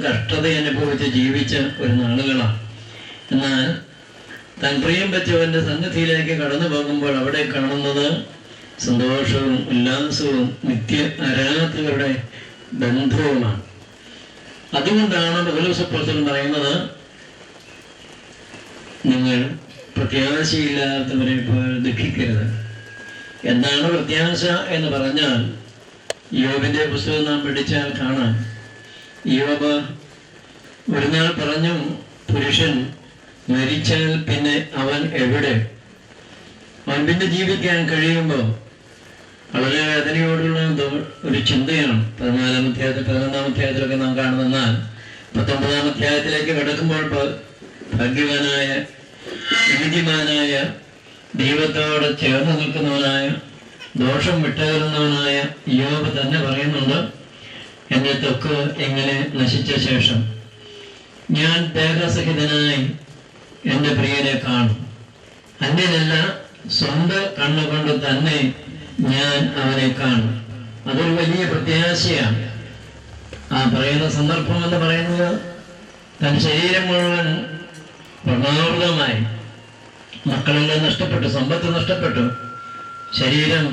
കഷ്ടത അനുഭവിച്ച് ജീവിച്ച ഒരു നാളുകളാണ്. എന്നാൽ താൻ പ്രിയം പറ്റവൻ്റെ സന്നിധിയിലേക്ക് കടന്നു പോകുമ്പോൾ അവിടെ കാണുന്നത് സന്തോഷവും ഉല്ലാസവും നിത്യ ആരാധകരുടെ ബന്ധവുമാണ്. അതുകൊണ്ടാണ് പൗലോസപ്പോസ്തലൻ പറയുന്നത്, നിങ്ങൾ പ്രത്യാശയില്ലാത്തവരെ പോലെ ദുഃഖിക്കരുത്. എന്താണ് പ്രത്യാശ എന്ന് പറഞ്ഞാൽ, യോബിന്റെ പുസ്തകം നാം പഠിച്ചാൽ കാണാം. യോബ് ഒരു നാൾ പറഞ്ഞു, പുരുഷൻ മരിച്ചാൽ പിന്നെ അവൻ എവിടെ? അവൻ പിന്നെ ജീവിക്കാൻ കഴിയുമ്പോൾ വളരെ വേദനയോടുള്ള ഒരു ചിന്തയാണ് 14-ാം അധ്യായത്തിൽ 11-ാം അധ്യായത്തിലൊക്കെ നാം കാണുന്നാൽ 19-ാം അധ്യായത്തിലേക്ക് കിടക്കുമ്പോൾ ഭാഗ്യവാനായ നീതിമാനായ ദൈവത്തോട് ചേർന്ന് നിൽക്കുന്നവനായ ദോഷം വിട്ടുകരുന്നവനായ യോബ് തന്നെ പറയുന്നുണ്ട്, എന്നെ ത്വക്ക് എങ്ങനെ നശിച്ച ശേഷം ഞാൻ ദേഹസഹിതനായി എൻ്റെ പ്രിയനെ കാണും. അന്യനല്ല, സ്വന്തം കണ്ണുകൊണ്ട് തന്നെ ഞാൻ അവനെ കാണും. അതൊരു വലിയ പ്രത്യാശയാണ്. ആ പറയുന്ന സന്ദർഭം എന്ന് പറയുന്നത്, തൻ ശരീരം മുഴുവൻ വർണ്ണാവൃതമായി, മക്കളെല്ലാം നഷ്ടപ്പെട്ടു, സമ്പത്ത് നഷ്ടപ്പെട്ടു, ശരീരം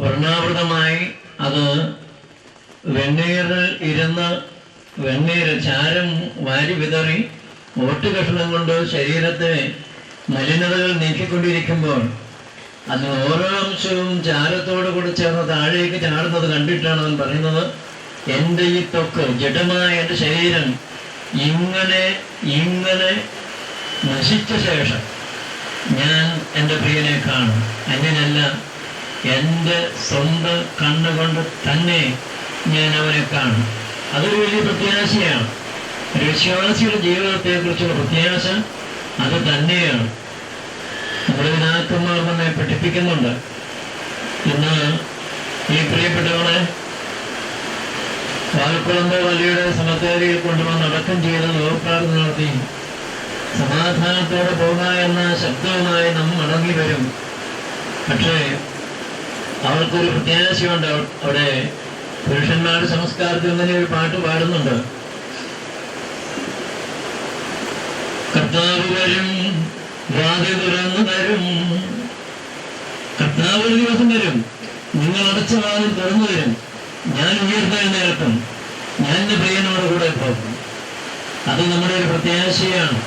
വർണ്ണാവൃതമായി, അത് വെണ്ണീറിൽ ഇരുന്ന് വെണ്ണീര് ചാരം വാരി വിതറി ഓട്ടുകഷ്ണം കൊണ്ട് ശരീരത്തെ മലിനതകൾ നീക്കിക്കൊണ്ടിരിക്കുമ്പോൾ അത് ഓരോ അംശവും ചാരത്തോട് കൂടി ചേർന്ന് താഴേക്ക് ചാടുന്നത് കണ്ടിട്ടാണ് അവൻ പറയുന്നത്, എൻ്റെ ഈ ത്വക്ക്, ജഡമായ എൻ്റെ ശരീരം ഇങ്ങനെ നശിച്ച ശേഷം ഞാൻ എൻ്റെ പ്രിയനെ കാണും. അങ്ങനെയല്ല, എൻ്റെ സ്വന്തം കണ്ണുകൊണ്ട് തന്നെ ഞാൻ അവനെ കാണും. അതൊരു വലിയ പ്രത്യാശയാണ്. ഒരു വിശ്വാസിയുടെ ജീവിതത്തെക്കുറിച്ചുള്ള പ്രത്യാശ അത് തന്നെയാണ്. നമ്മുടെ പിതാക്കന്മാർ നമ്മെ പഠിപ്പിക്കുന്നുണ്ട്. ഇന്ന് ഈ പ്രിയപ്പെട്ടവളെ വാൽക്കുളമ്പ് വലിയുടെ സമത്തേരിയിൽ കൊണ്ടുവന്ന് അടക്കം ചെയ്ത് ലോകപ്രാർത്ഥന നടത്തി സമാധാനത്തോടെ പോകുക എന്ന ശബ്ദവുമായി നാം മടങ്ങി വരും. പക്ഷേ അവൾക്കൊരു പ്രത്യാശയുണ്ട്. അവിടെ പുരുഷന്മാരുടെ സംസ്കാരത്തിൽ തന്നെ ഒരു പാട്ട് പാടുന്നുണ്ട്, കർത്താവ് വരും, വാതിൽ തുറന്നു തരും. കർത്താവ് ഒരു ദിവസം വരും, നിങ്ങൾ അടച്ച വാതിൽ തുറന്നു തരും, ഞാൻ ഉയർത്തെഴുന്നേൽക്കും, ഞാൻ എൻ്റെ പ്രിയനോട് കൂടെ പോകും. അത് നമ്മുടെ ഒരു പ്രത്യാശയാണ്.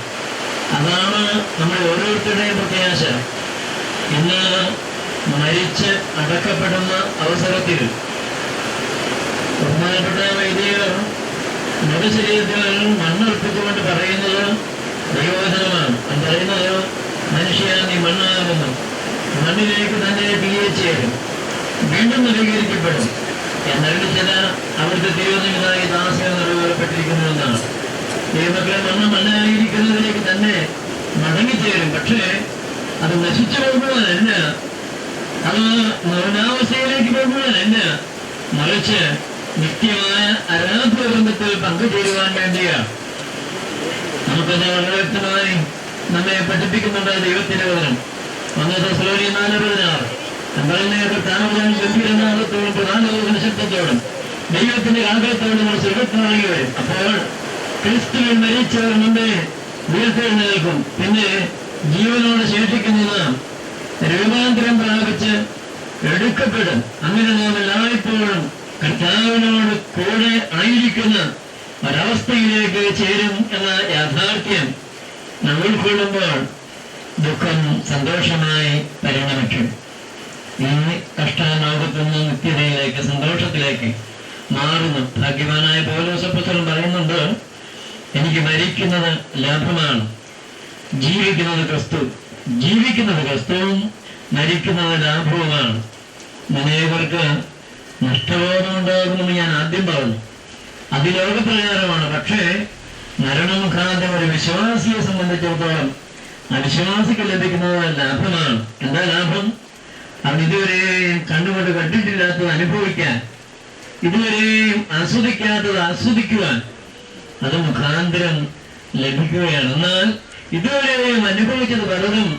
അതാണ് നമ്മുടെ ഓരോരുത്തരുടെയും പ്രത്യാശ. ഇന്ന് മരിച്ച് അടക്കപ്പെടുന്ന അവസരത്തിൽ ബഹുമാനപ്പെട്ട വൈദികർ മൃതശരീരത്തിൽ മണ്ണർപ്പിച്ചുകൊണ്ട് പറയുന്നത് ദൈവവചനമാണ്. അത് പറയുന്നത്, മനുഷ്യ നീ മണ്ണാകുന്നു, മണ്ണിലേക്ക് തന്നെ തിരികെ ചേരും, വീണ്ടും നവീകരിക്കപ്പെടും എന്നറിയിച്ചത് അവിടുത്തെ തിരുവനന്തപുരമായി ദാസന നിറവേറപ്പെട്ടിരിക്കുന്നു എന്നാണ്. ദൈവമക്കളെ മണ്ണായിരിക്കുന്നതിലേക്ക് തന്നെ മടങ്ങിച്ചേരും. പക്ഷേ അത് നശിച്ചു പോകുമ്പോഴല്ല, അത് മൗനാവസ്ഥയിലേക്ക് പോകുമ്പോഴല്ല, മറിച്ച് നിത്യമായ ആരാധന ബന്ധത്തിൽ പങ്കുചേരുവാൻ വേണ്ടിയാണ്. നമുക്കത് വളരെ വ്യക്തമായി നമ്മെ പഠിപ്പിക്കുന്നുണ്ട് ദൈവത്തിന്റെ വചനം. 1 തെസ്സലോനിക്കർ 4:16 താമസം ഗംഭീരനാഥത്തോടും പ്രധാന ശബ്ദത്തോടും ദൈവത്തിന്റെ ആഗ്രഹത്തോടും നമ്മൾ സ്വർഗ്ഗത്തിലിറങ്ങി വരും. അപ്പോൾ ക്രിസ്തുവിൽ മരിച്ചവർ മുമ്പേ ഉയർത്തെഴുന്നേൽക്കും. പിന്നെ ജീവനോട് ശേഷിക്കുന്നത് രൂപാന്തരം പ്രാപിച്ച് എടുക്കപ്പെടും. അങ്ങനെ നാം എല്ലായ്പ്പോഴും കർത്താവിനോട് കൂടെ ആയിരിക്കുന്ന ഒരവസ്ഥയിലേക്ക് ചേരും എന്ന യാഥാർത്ഥ്യം നാം ഉൾക്കൊള്ളുമ്പോൾ ദുഃഖം സന്തോഷമായി പരിണമിക്കും. ഈ കഷ്ടാലോകത്തു നിന്ന് നിത്യതയിലേക്ക്, സന്തോഷത്തിലേക്ക് മാറുന്നു. ഭാഗ്യവാനായ പൗലോസപ്പോസ്തലൻ പറയുന്നുണ്ട്, എനിക്ക് മരിക്കുന്നത് ലാഭമാണ്, ജീവിക്കുന്നത് ക്രിസ്തു. ജീവിക്കുന്നത് ക്രിസ്തുവും മരിക്കുന്നത് ലാഭവുമാണ്. അനേകർക്ക് നഷ്ടബോധം ഉണ്ടാകുമെന്ന് ഞാൻ ആദ്യം പറഞ്ഞു. അതിലോകപ്രകാരമാണ്. പക്ഷേ മരണമുഖാന്തരം ഒരു വിശ്വാസിയെ സംബന്ധിച്ചിടത്തോളം അവിശ്വാസിക്ക് ലഭിക്കുന്നത് ലാഭമാണ്. എന്താ ലാഭം? അവൻ ഇതുവരെയും കണ്ടുകൊണ്ട് കണ്ടിട്ടില്ലാത്തത് അനുഭവിക്കാൻ, ഇതുവരെയും ആസ്വദിക്കാത്തത് ആസ്വദിക്കുവാൻ അത് മുഖാന്തരം ലഭിക്കുകയാണ്. എന്നാൽ ഇതുവരെയും അനുഭവിച്ചത് പലതും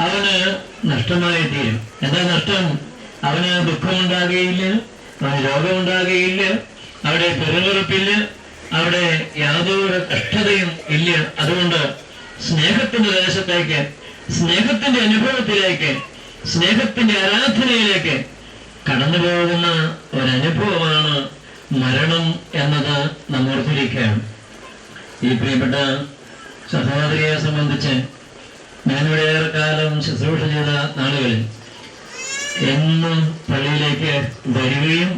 അവന് നഷ്ടമായി തീരും. എന്താ നഷ്ടം? അവന് ദുഃഖമുണ്ടാകുകയില്ല, അവന് രോഗമുണ്ടാകുകയില്ല, അവിടെ പെരുവിറപ്പില്ല, അവിടെ യാതൊരു കഷ്ടതയും ഇല്ല. അതുകൊണ്ട് സ്നേഹത്തിന്റെ ദേശത്തേക്ക്, സ്നേഹത്തിന്റെ അനുഭവത്തിലേക്ക്, സ്നേഹത്തിന്റെ ആരാധനയിലേക്ക് കടന്നു പോകുന്ന ഒരനുഭവമാണ് മരണം എന്നത് നാം ഓർത്തിരിക്കുകയാണ്. ഈ പ്രിയപ്പെട്ട സഹോദരിയെ സംബന്ധിച്ച് ഞാനിവിടെ ഏറെക്കാലം ശുശ്രൂഷ ചെയ്ത നാളുകളിൽ എന്നും പള്ളിയിലേക്ക് വരികയും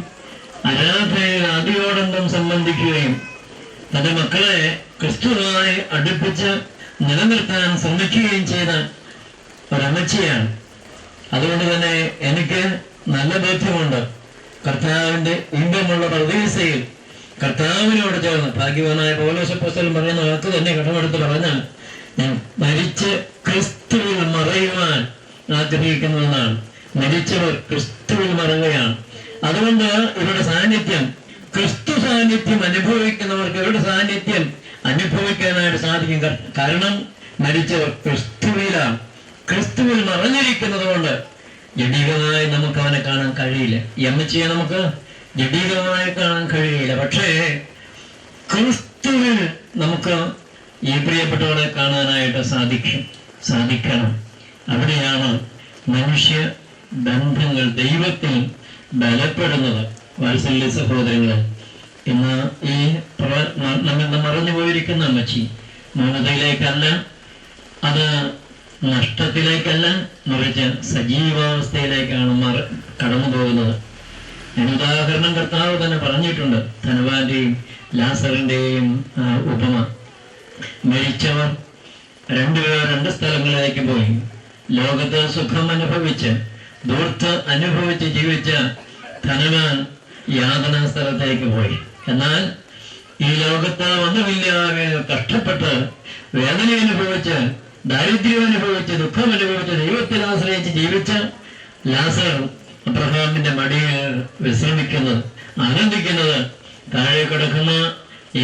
ആരാധനയിൽ അതിയോടന്തം സംബന്ധിക്കുകയും തന്റെ മക്കളെ ക്രിസ്തുവുമായി അടുപ്പിച്ച് നിലനിർത്താൻ ശ്രമിക്കുകയും ചെയ്ത ഒരമ്മച്ചിയാണ്. അതുകൊണ്ട് തന്നെ എനിക്ക് നല്ല ബോധ്യമുണ്ട്, കർത്താവിന്റെ ഇമ്പമുള്ള പ്രതീക്ഷയിൽ കർത്താവിനോട് ചേർന്ന് ഭാഗ്യവാനായ പൗലോസപ്പോസ്തലൻ പറയുന്ന വാക്ക് തന്നെ കടമെടുത്ത് പറഞ്ഞാൽ ഞാൻ മരിച്ച് ക്രിസ്തുവിൽ മറയുവാൻ ആഗ്രഹിക്കുന്നതെന്നാണ്. മരിച്ചവർ ക്രിസ്തുവിൽ മറയുകയാണ്. അതുകൊണ്ട് ഇവരുടെ സാന്നിധ്യം, ക്രിസ്തു സാന്നിധ്യം അനുഭവിക്കുന്നവർക്ക് ഇവരുടെ സാന്നിധ്യം അനുഭവിക്കാനായിട്ട് സാധിക്കും. കാരണം മരിച്ചവർ ക്രിസ്തുവിലാണ്, ക്രിസ്തുവിൽ മറഞ്ഞിരിക്കുന്നത് കൊണ്ട് ജഡീകമായി നമുക്ക് അവനെ കാണാൻ കഴിയില്ല. ഈ അമ്മച്ചിയെ നമുക്ക് ജഡീകമായി കാണാൻ കഴിയില്ല. പക്ഷേ ക്രിസ്തുവിൽ നമുക്ക് ഈ പ്രിയപ്പെട്ടവളെ കാണാനായിട്ട് സാധിക്കണം. അവിടെയാണ് മനുഷ്യ ബന്ധങ്ങൾ ദൈവത്തിൽ ബലപ്പെടുന്നത്. വാത്സല്യ സഹോദരങ്ങളെ, ഇന്ന് ഈ നമ്മിൽ മറഞ്ഞു പോയിരിക്കുന്ന അമ്മച്ചി മൗനതയിലേക്കല്ല, അത് നഷ്ടത്തിലേക്കല്ല, മറിച്ച് സജീവാവസ്ഥയിലേക്കാണ് കടന്നു പോകുന്നത്. ഉദാഹരണം കർത്താവ് തന്നെ പറഞ്ഞിട്ടുണ്ട്. ധനവാന്റെയും ലാസറിന്റെയും ഉപമ. മരിച്ചവർ രണ്ടുപേർ രണ്ട് സ്ഥലങ്ങളിലേക്ക് പോയി. ലോകത്ത് സുഖം അനുഭവിച്ച് ദൂർത്ത് അനുഭവിച്ച് ജീവിച്ച ധനവാൻ യാതനാ സ്ഥലത്തേക്ക് പോയി. എന്നാൽ ഈ ലോകത്ത് ഒന്നുമില്ലാതെ കഷ്ടപ്പെട്ട് വേദന അനുഭവിച്ച് ദാരിദ്ര്യം അനുഭവിച്ച് ദുഃഖം അനുഭവിച്ച് ദൈവത്തിൽ ആശ്രയിച്ച് ജീവിച്ച ലാസർ അബ്രഹാമിന്റെ മടിയിൽ വിശ്രമിക്കുന്നത്, ആനന്ദിക്കുന്നത്, താഴെ കിടക്കുന്ന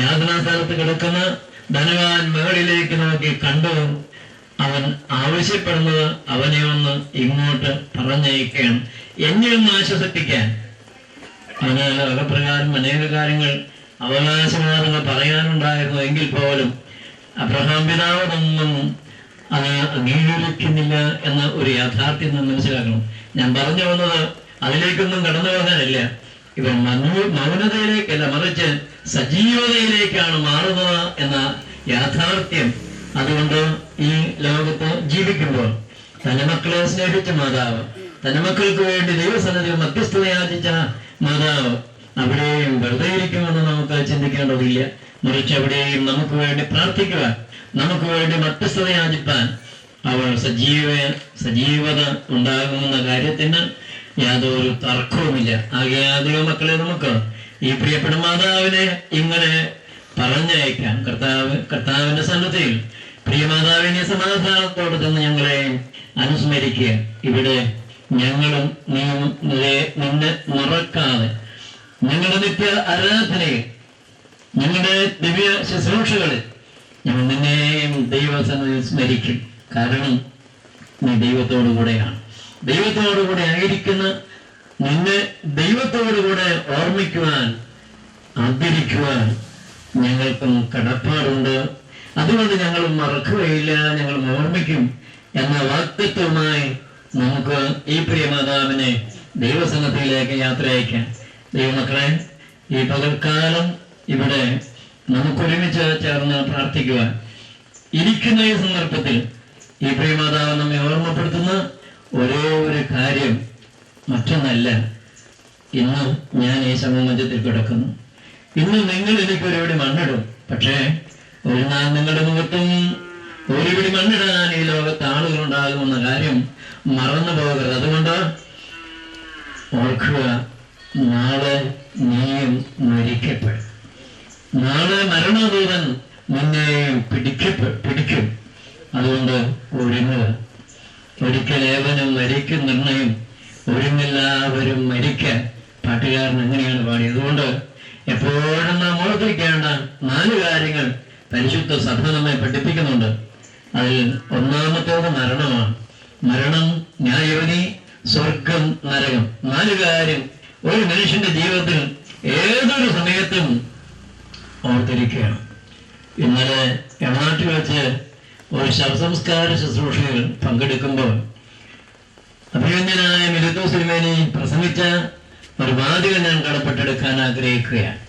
യാതനാ സ്ഥലത്ത് കിടക്കുന്ന ധനവാൻ മുകളിലേക്ക് നോക്കി കണ്ടു. അവൻ ആവശ്യപ്പെടുന്നത് അവനെ ഒന്ന് ഇങ്ങോട്ട് പറഞ്ഞയക്കുകയാണ്, എന്നെ ഒന്ന് ആശ്വസിപ്പിക്കാൻ. അവന് അകപ്രകാരം അനേക കാര്യങ്ങൾ അവകാശവാദങ്ങൾ പറയാനുണ്ടായിരുന്നു. എങ്കിൽ പോലും അബ്രഹാം പിതാവൊന്നും അത് അംഗീകരിക്കുന്നില്ല എന്ന ഒരു യാഥാർത്ഥ്യം നാം മനസ്സിലാക്കണം. ഞാൻ പറഞ്ഞു വന്നത് അതിലേക്കൊന്നും കടന്നു പോകാനല്ല. ഇവർ മൗനതയിലേക്കല്ല, മറിച്ച് സജീവതയിലേക്കാണ് മാറുന്നത് എന്ന യാഥാർത്ഥ്യം. അതുകൊണ്ട് ഈ ലോകത്ത് ജീവിക്കുമ്പോൾ തന്റെ മക്കളെ സ്നേഹിച്ച മാതാവ്, തന്റെ മക്കൾക്ക് വേണ്ടി ദൈവസന്നിധിയിൽ മധ്യസ്ഥത യാചിച്ച മാതാവ് അവിടെയും വെറുതെ ഇരിക്കുമെന്ന് നമുക്ക് ചിന്തിക്കേണ്ടതില്ല. മറിച്ച് അവിടെയും നമുക്ക് വേണ്ടി പ്രാർത്ഥിക്കുവാൻ, നമുക്ക് വേണ്ടി മധ്യസ്ഥത യാചിപ്പാൻ അവൾ സജീവത ഉണ്ടാകുമെന്ന കാര്യത്തിന് യാതൊരു തർക്കവുമില്ല. ആകെ മക്കളെ നമുക്ക് ഈ പ്രിയപ്പെട്ട മാതാവിനെ ഇങ്ങനെ പറഞ്ഞയക്കാം. കർത്താവിന്റെ സന്നദ്ധയിൽ പ്രിയ മാതാവിനെ സമാധാനത്തോടെ തന്നെ ഞങ്ങളെ അനുസ്മരിക്കുക. ഇവിടെ ഞങ്ങളും നിന്നെ മറക്കാതെ ഞങ്ങളുടെ നിത്യ ആരാധനയിൽ, ഞങ്ങളുടെ ദിവ്യ ശുശ്രൂഷകളിൽ ഞങ്ങൾ നിന്നെയും ദൈവസന്നിധിയിൽ സ്മരിക്കും. കാരണം നീ ദൈവത്തോടു കൂടെയാണ്. ദൈവത്തോടു കൂടെ ആയിരിക്കുന്ന നിന്നെ ദൈവത്തോടുകൂടെ ഓർമ്മിക്കുവാൻ, ആദരിക്കുവാൻ ഞങ്ങൾക്കും കടപ്പാടുണ്ട്. അതുകൊണ്ട് ഞങ്ങൾ മറക്കുകയില്ല, ഞങ്ങൾ ഓർമ്മിക്കും എന്ന വാഗ്ദത്വമായി നമുക്ക് ഈ പ്രിയ മാതാവിനെ ദൈവസന്നിധിയിലേക്ക് യാത്ര അയക്കാം. ദൈവമക്കളെ, ഈ പകൽക്കാലം ഇവിടെ നമുക്കൊരുമിച്ച് ചേർന്ന് പ്രാർത്ഥിക്കുവാൻ ഇരിക്കുന്ന ഈ സന്ദർഭത്തിൽ ഈ പ്രിയ മാതാവ് നമ്മെ ഓർമ്മപ്പെടുത്തുന്ന ഒരേ ഒരു കാര്യം മറ്റൊന്നല്ല. ഇന്ന് ഞാൻ ഈ സമമഞ്ചത്തിൽ കിടക്കുന്നു. ഇന്ന് നിങ്ങൾ എനിക്കൊരുപിടി മണ്ണിടും. പക്ഷേ ഒരു നാൾ നിങ്ങളുടെ മുഖത്തും ഒരുപിടി മണ്ണിടാൻ ഈ ലോകത്ത് ആളുകളുണ്ടാകുമെന്ന കാര്യം മറന്നു പോകരുത്. അതുകൊണ്ട് ഓർക്കുക, നാളെ നീയും മരിക്കപ്പെടും. നാളെ മരണദൂതൻ നിന്നെയും പിടിക്കും. അതുകൊണ്ട് ഒരുങ്ങുക. ഒരിക്കൽ ഏവനും മരിക്കും നിർണയം, ഒരുങ്ങെല്ലാവരും മരിക്കാൻ. പാട്ടുകാരൻ അങ്ങനെയാണ് പാടിയത്. അതുകൊണ്ട് എപ്പോഴും നാം ഓർത്തിരിക്കേണ്ട 4 കാര്യങ്ങൾ പരിശുദ്ധ സഭ നമ്മെ പഠിപ്പിക്കുന്നുണ്ട്. അതിൽ ഒന്നാമത്തേത് മരണമാണ്. മരണം, ന്യായവിധി, സ്വർഗം, നരകം. 4 കാര്യം ഒരു മനുഷ്യന്റെ ജീവിതത്തിൽ ഏതൊരു സമയത്തും ഓർത്തിരിക്കുകയാണ്. ഇന്നലെ എറണാട്ടിൽ വെച്ച് ഒരു ശവസംസ്കാര ശുശ്രൂഷയിൽ പങ്കെടുക്കുമ്പോൾ അഭിനന്ദനായ മിലിത്തോസ് തിരുമേനി പ്രസംഗിച്ച ഒരു വാചകം ഞാൻ കടപ്പെട്ടെടുക്കാൻ ആഗ്രഹിക്കുകയാണ്.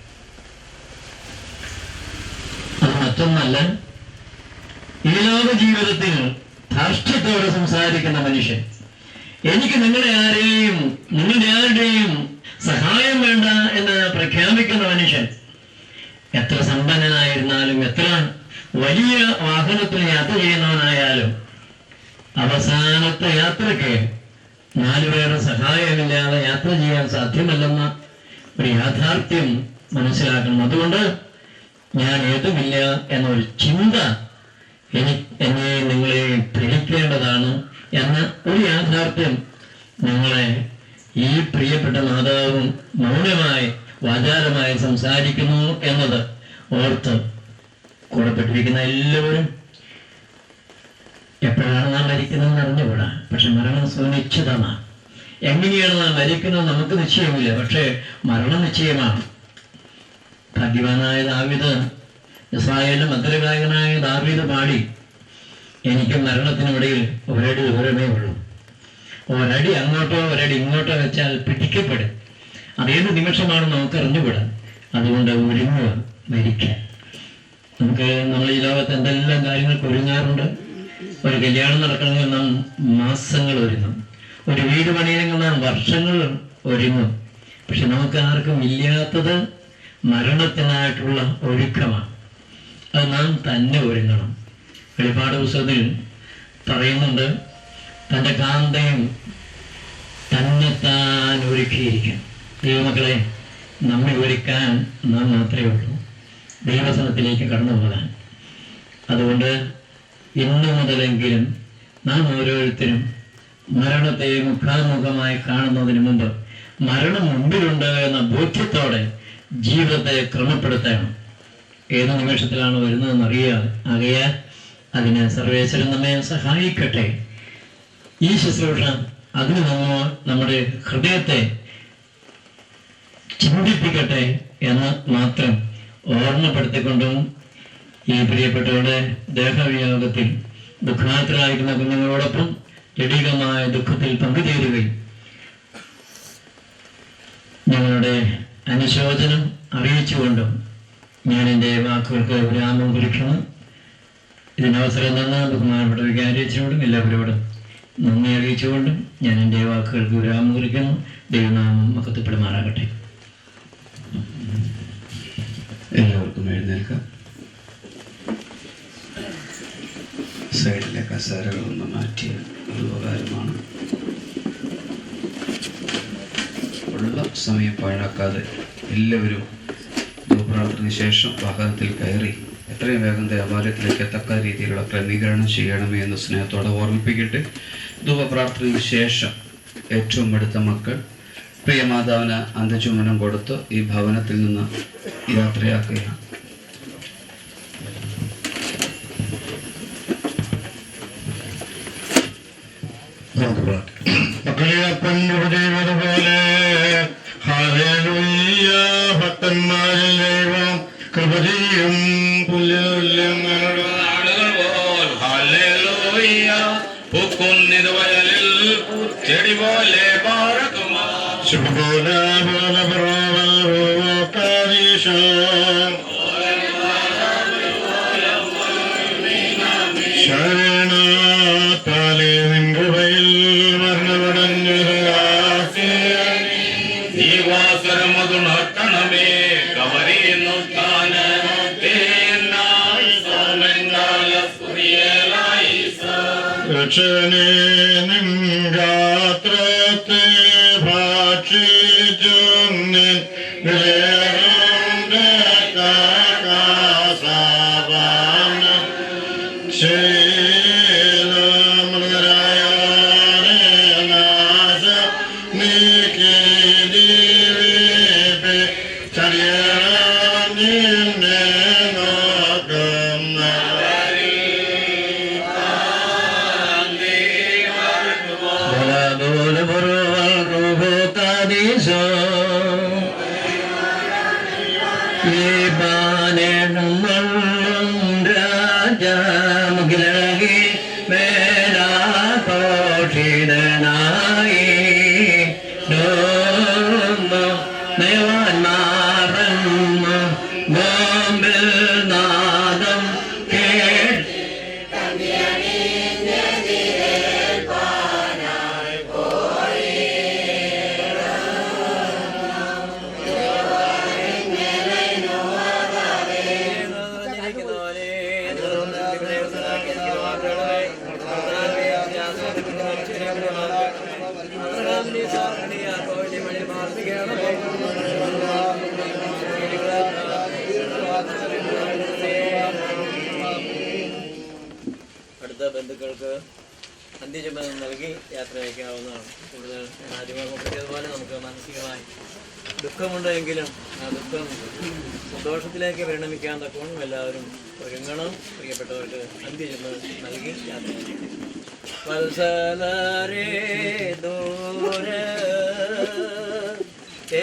അത് മറ്റൊന്നല്ല, ഈ ലോക ജീവിതത്തിൽ ധാർഷ്ട്യത്തോടെ സംസാരിക്കുന്ന മനുഷ്യൻ, എനിക്ക് നിങ്ങളുടെ ആരുടെയും സഹായം വേണ്ട എന്ന് പ്രഖ്യാപിക്കുന്ന മനുഷ്യൻ, എത്ര സമ്പന്നനായിരുന്നാലും എത്ര വലിയ വാഹനത്തിൽ യാത്ര ചെയ്യുന്നവനായാലും അവസാനത്തെ യാത്രയ്ക്ക് 4 പേരുടെ സഹായമില്ലാതെ യാത്ര ചെയ്യാൻ സാധ്യമല്ലെന്ന ഒരു യാഥാർത്ഥ്യം മനസ്സിലാക്കണം. അതുകൊണ്ട് ഞാൻ ഏതുമില്ല എന്നൊരു ചിന്ത എന്നെ നിങ്ങളെ ധരിക്കേണ്ടതാണ് എന്ന ഒരു യാഥാർത്ഥ്യം നിങ്ങളെ ഈ പ്രിയപ്പെട്ട മാതാവും മൗനമായി വാചാരമായി സംസാരിക്കുന്നു എന്നത് ഓർത്ത് കൂടപ്പെട്ടിരിക്കുന്ന എല്ലാവരും എപ്പോഴാണ് നാം മരിക്കുന്നതെന്ന് അറിഞ്ഞുകൂടാ. പക്ഷെ മരണം സുനിശ്ചിതമാണ്. എങ്ങനെയാണ് നാം മരിക്കുന്നത് നമുക്ക് നിശ്ചയമില്ല, പക്ഷേ മരണം നിശ്ചയമാണ്. ഭാഗ്യവാനായ ദാവീദ്, ഇസ്രായേലിന്റെ മധുരഗായകനായ ദാവീദ് പാടി, എനിക്ക് മരണത്തിനിടയിൽ ഒരടി ദൂരമേ ഉള്ളൂ, ഒരടി അങ്ങോട്ടോ ഒരടി ഇങ്ങോട്ടോ വെച്ചാൽ പിടിക്കപ്പെടും. അതേത് നിമിഷമാണ് നമുക്ക് അറിഞ്ഞുകൂടാ. അതുകൊണ്ട് ഒരുങ്ങുക മരിക്കാൻ. നമ്മൾ ഈ ലോകത്ത് എന്തെല്ലാം കാര്യങ്ങൾക്ക് ഒരുങ്ങാറുണ്ട്. ഒരു കല്യാണം നടക്കണമെങ്കിൽ നാം മാസങ്ങൾ ഒരുങ്ങും, ഒരു വീട് പണിയണമെങ്കിൽ നാം വർഷങ്ങൾ ഒരുങ്ങും. പക്ഷെ നമുക്ക് ആർക്കും ഇല്ലാത്തത് മരണത്തിനായിട്ടുള്ള ഒരുക്കമാണ്. അത് നാം തന്നെ ഒരുങ്ങണം. വെളിപ്പാട് പുസ്തകത്തിൽ പറയുന്നുണ്ട്, തൻ്റെ കാന്തയും തന്നെത്താൻ ഒരുക്കിയിരിക്കും. ദൈവമക്കളെ, നമ്മെ ഒരുക്കാൻ നാം മാത്രമേ ഉള്ളൂ ദൈവസനത്തിലേക്ക് കടന്നു പോകാൻ. അതുകൊണ്ട് ഇന്നു മുതലെങ്കിലും നാം ഓരോരുത്തരും മരണത്തെ മുഖാമുഖമായി കാണുന്നതിന് മുമ്പ് മരണം മുമ്പിലുണ്ട് എന്ന ബോധ്യത്തോടെ ജീവിതത്തെ ക്രമപ്പെടുത്തണം. ഏത് നിമിഷത്തിലാണ് വരുന്നതെന്ന് അറിയാൽ അതിന് സർവേശ്വരൻ നമ്മെ സഹായിക്കട്ടെ. ഈ ശുശ്രൂഷ അതിന് നമ്മുടെ ഹൃദയത്തെ ചിന്തിപ്പിക്കട്ടെ എന്ന് മാത്രം ഓർമ്മപ്പെടുത്തിക്കൊണ്ടും ഈ പ്രിയപ്പെട്ടവരുടെ ദേഹവിയോഗത്തിൽ ദുഃഖാർത്ഥരായിരിക്കുന്ന കുഞ്ഞുങ്ങളോടൊപ്പം ജടികമായ ദുഃഖത്തിൽ പങ്കുചേരുകയും ഞങ്ങളുടെ അനുശോചനം അറിയിച്ചുകൊണ്ടും ഞാൻ എൻ്റെ വാക്കുകൾക്ക് വിരാമം കുറിക്കുന്നു. ഇതിനവസരം തന്ന ബഹുമാനപ്പെട്ട വികാരിയച്ചനോടും എല്ലാവരോടും നന്ദി അറിയിച്ചുകൊണ്ടും ഞാൻ എൻ്റെ വാക്കുകൾക്ക് വിരാമം കുറിക്കുന്നു. ദൈവനാമം മഹത്വപ്പെടുമാറാകട്ടെ. എല്ലാവർക്കും എഴുന്നേൽക്കാം. സൈഡിലെ കസേരകളൊന്ന് മാറ്റിയ ഒരു ഉപകാരമാണ്. ഉള്ള സമയം പാഴാക്കാതെ എല്ലാവരും ധൂപ്രാർത്ഥനയ്ക്ക് ശേഷം വാഹനത്തിൽ കയറി എത്രയും വേഗം ദേവാലയത്തിലേക്ക് എത്തക്ക രീതിയിലുള്ള ക്രമീകരണം ചെയ്യണമേ എന്ന് സ്നേഹത്തോടെ ഓർമ്മിപ്പിക്കട്ടെ. ധൂപപ്രാർത്ഥനയ്ക്ക് ശേഷം ഏറ്റവും അടുത്ത മക്കൾ പ്രിയമാതാവിന് അന്ത്യചുംബനം കൊടുത്ത് ഈ ഭവനത്തിൽ നിന്ന് യാത്രയാക്കുകയാണ്. പോലെ ഭക്തന്മാരിൽ ദൈവം കൃപ ചെയ്യും. പൂക്കുന്നിതുവയലിൽ ചെടി പോലെ ശരണാത്താലെ നിൻ കൃപയിൽ ജീവാസരമതുണർത്തണമേ കവറിയുന്നു രക്ഷനെ നിൻ ഗാത്രത്തെ ഭാക്ഷിച്ചു ബന്ധുക്കൾക്ക് അന്ത്യചുംബനം നൽകി യാത്ര അയക്കാവുന്നതാണ്. കൂടുതൽ ആദ്യമേ പറഞ്ഞതുപോലെ നമുക്ക് മാനസികമായി ദുഃഖമുണ്ടെങ്കിലും ആ ദുഃഖം സന്തോഷത്തിലേക്ക് പരിണമിക്കാൻ തക്കവണ്ണം എല്ലാവരും ഒരുങ്ങണം. പ്രിയപ്പെട്ടവർക്ക് അന്ത്യചുംബനം നൽകി യാത്ര അയക്കും. വത്സലരേ ദൂരെ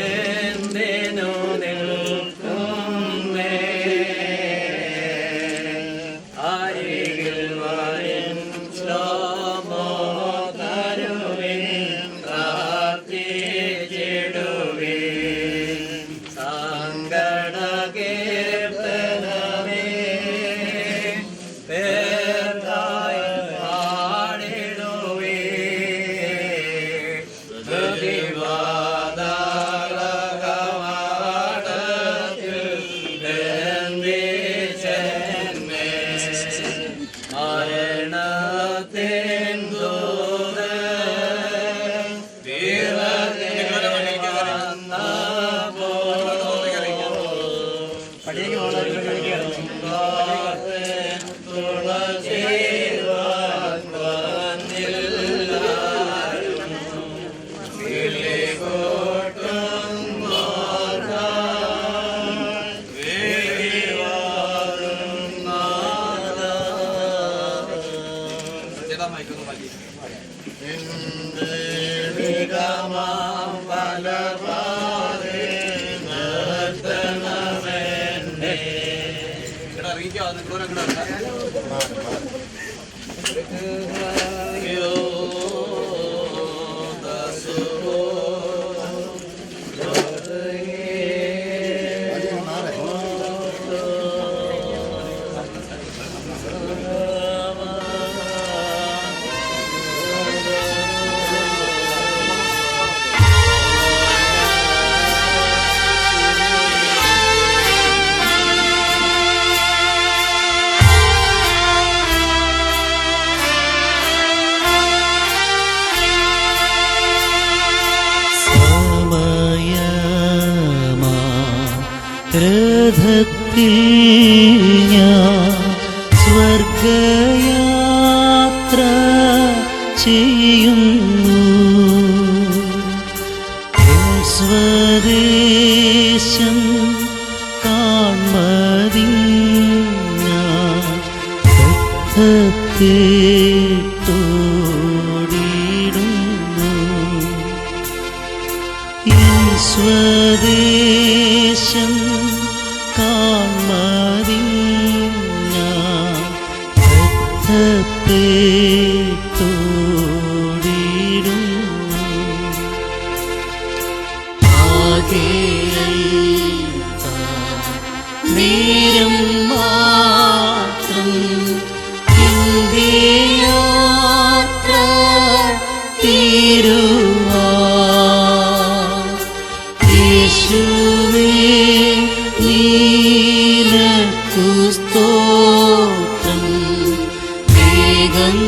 എന്തിനു നിൽക്കുന്നേ അരികിൽ വരിൻ ശ്ലോമോ തരുവിൻ പ്രാർത്ഥിച്ചിടുവിൻ സങ്കട കീർത്തനമേ പേർക്കായി പാടിടുവിൻ പ്രതിവാദകവാടത്തിൽ ബന്ധിച്ചെന്നെ മരണത്തിൻ ദൂതൻ രഥത്തിൽ ഞാൻ സ്വർഗയാത്ര ചെയ്യുന്നു. സ്വദേശം കാൺമതിഞ്ഞാൻ രഥത്തേട്ടോടിടുന്നു. സ്വദേശം കാൺമതിഞ്ഞാൻ രഥത്തേട്ടോടിടുന്നു. നേരം മാത്രം എന്റെ യാത്ര തീരുവാൻ യേശുവേ നിനക്കു സ്തോത്രം. വേഗം